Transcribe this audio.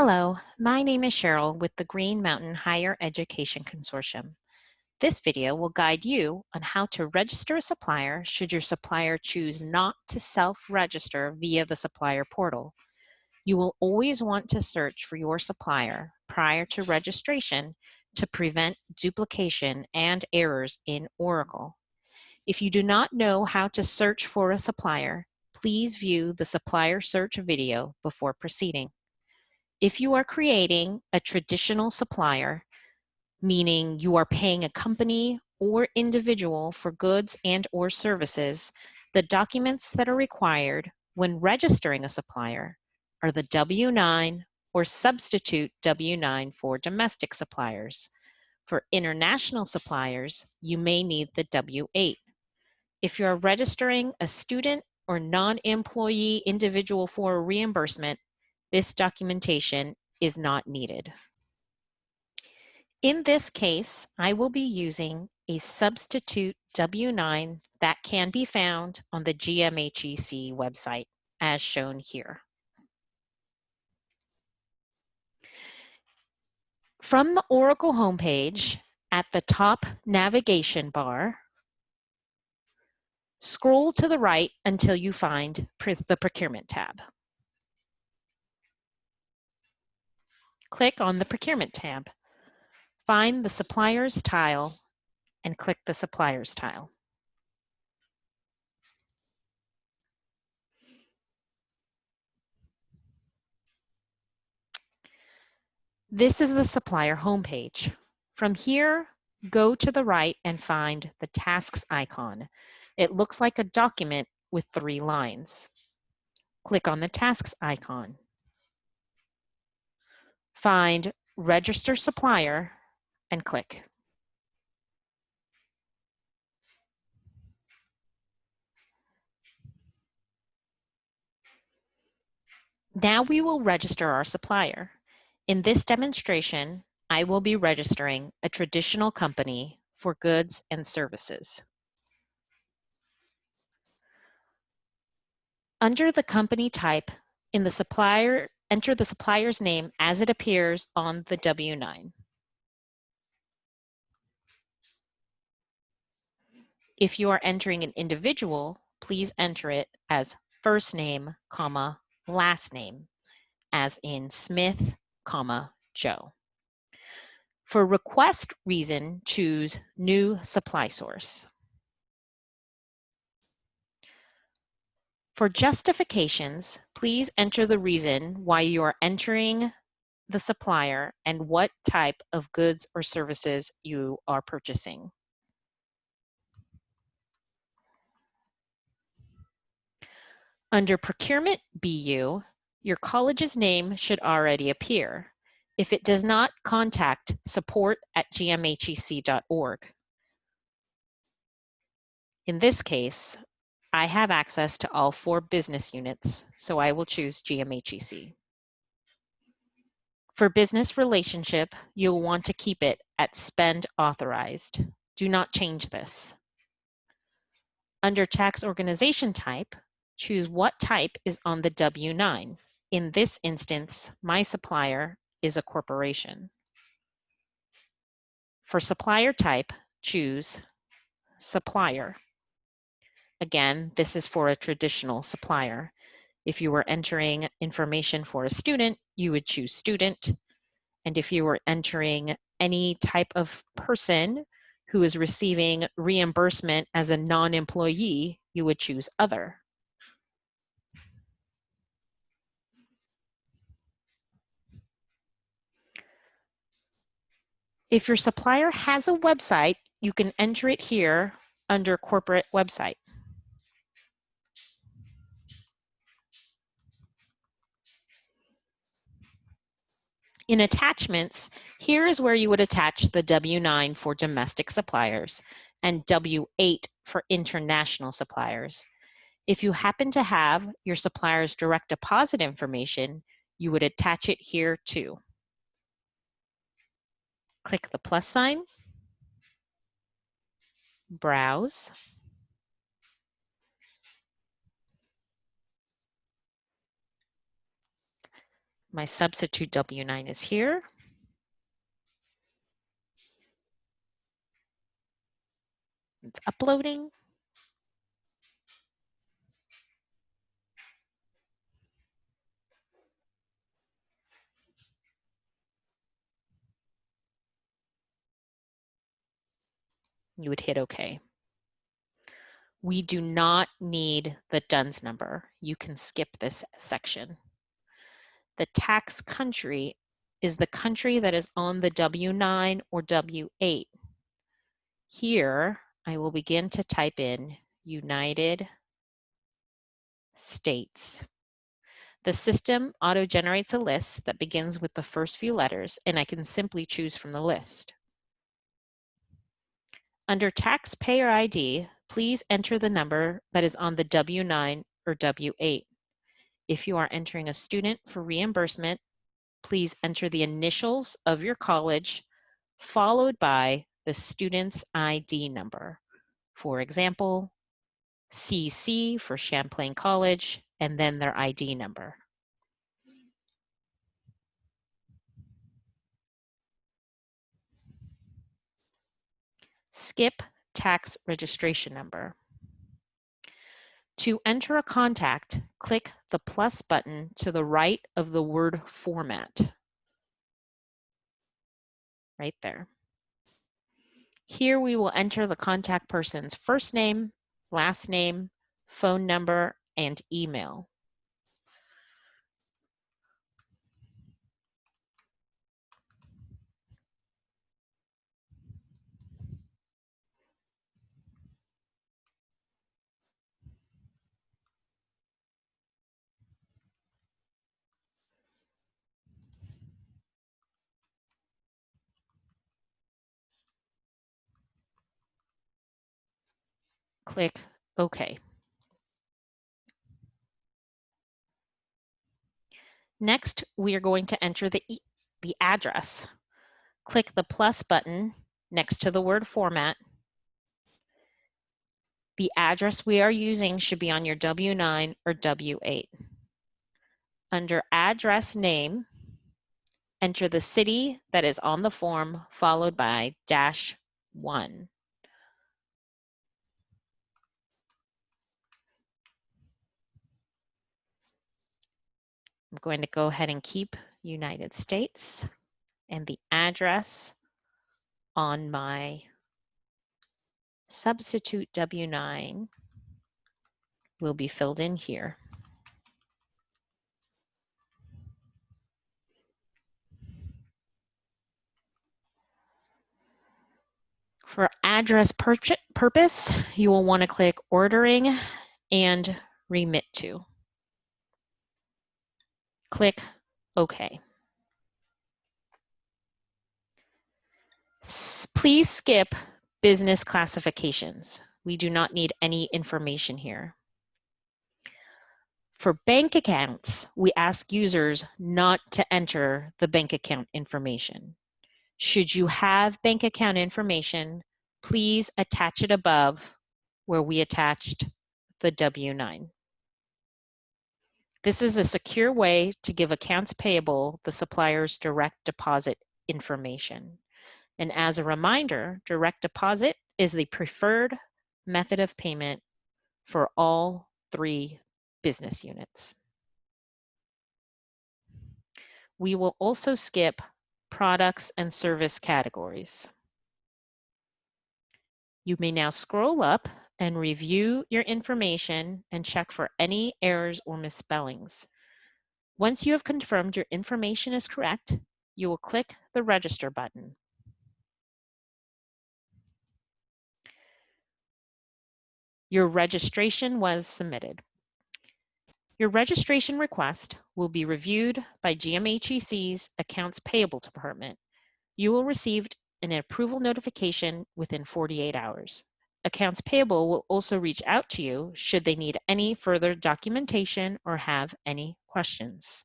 Hello, my name is Cheryl with the Green Mountain Higher Education Consortium. This video will guide you on how to register a supplier should your supplier choose not to self-register via the supplier portal. You will always want to search for your supplier prior to registration to prevent duplication and errors in Oracle. If you do not know how to search for a supplier, please view the supplier search video before proceeding. If you are creating a traditional supplier, meaning you are paying a company or individual for goods and/or services, the documents that are required when registering a supplier are the W-9 or substitute W-9 for domestic suppliers. For international suppliers, you may need the W-8. If you're registering a student or non-employee individual for a reimbursement, this documentation is not needed. In this case, I will be using a substitute W-9 that can be found on the GMHEC website, as shown here. From the Oracle homepage, at the top navigation bar, scroll to the right until you find the Procurement tab. Click on the Procurement tab. Find the Suppliers tile and click the Suppliers tile. This is the supplier homepage. From here, go to the right and find the tasks icon. It looks like a document with 3 lines. Click on the tasks icon. Find Register Supplier and click. Now we will register our supplier. In this demonstration, I will be registering a traditional company for goods and services. Under the company type, in the supplier, enter the supplier's name as it appears on the W-9. If you are entering an individual, please enter it as first name, comma, last name, as in Smith, comma, Joe. For request reason, choose New Supply Source. For justifications, please enter the reason why you are entering the supplier and what type of goods or services you are purchasing. Under Procurement BU, your college's name should already appear. If it does not, contact support@gmhec.org. In this case, I have access to all 4 business units, so I will choose GMHEC. For business relationship, you'll want to keep it at spend authorized. Do not change this. Under tax organization type, choose what type is on the W-9. In this instance, my supplier is a corporation. For supplier type, choose supplier. Again, this is for a traditional supplier. If you were entering information for a student, you would choose student. And if you were entering any type of person who is receiving reimbursement as a non-employee, you would choose other. If your supplier has a website, you can enter it here under corporate website. In attachments, here is where you would attach the W-9 for domestic suppliers and W-8 for international suppliers. If you happen to have your supplier's direct deposit information, you would attach it here too. Click the plus sign, browse, My substitute W-9 is here. It's uploading. You would hit OK. We do not need the DUNS number. You can skip this section. The tax country is the country that is on the W-9 or W-8. Here, I will begin to type in United States. The system auto-generates a list that begins with the first few letters, and I can simply choose from the list. Under Taxpayer ID, please enter the number that is on the W-9 or W-8. If you are entering a student for reimbursement, please enter the initials of your college, followed by the student's ID number. For example, CC for Champlain College, and then their ID number. Skip tax registration number. To enter a contact, click the plus button to the right of the word format. Right there. Here we will enter the contact person's first name, last name, phone number, and email. Click OK. Next, we are going to enter the address. Click the plus button next to the word format. The address we are using should be on your W-9 or W-8. Under address name, enter the city that is on the form, followed by -1. I'm going to go ahead and keep United States, and the address on my substitute W-9 will be filled in here. For address purpose, you will want to click Ordering and Remit to. Click OK. Please skip business classifications. We do not need any information here. For bank accounts, we ask users not to enter the bank account information. Should you have bank account information, please attach it above where we attached the W-9. This is a secure way to give accounts payable the supplier's direct deposit information. And as a reminder, direct deposit is the preferred method of payment for all 3 business units. We will also skip products and service categories. You may now scroll up and review your information and check for any errors or misspellings. Once you have confirmed your information is correct, you will click the Register button. Your registration was submitted. Your registration request will be reviewed by GMHEC's Accounts Payable Department. You will receive an approval notification within 48 hours. Accounts Payable will also reach out to you should they need any further documentation or have any questions.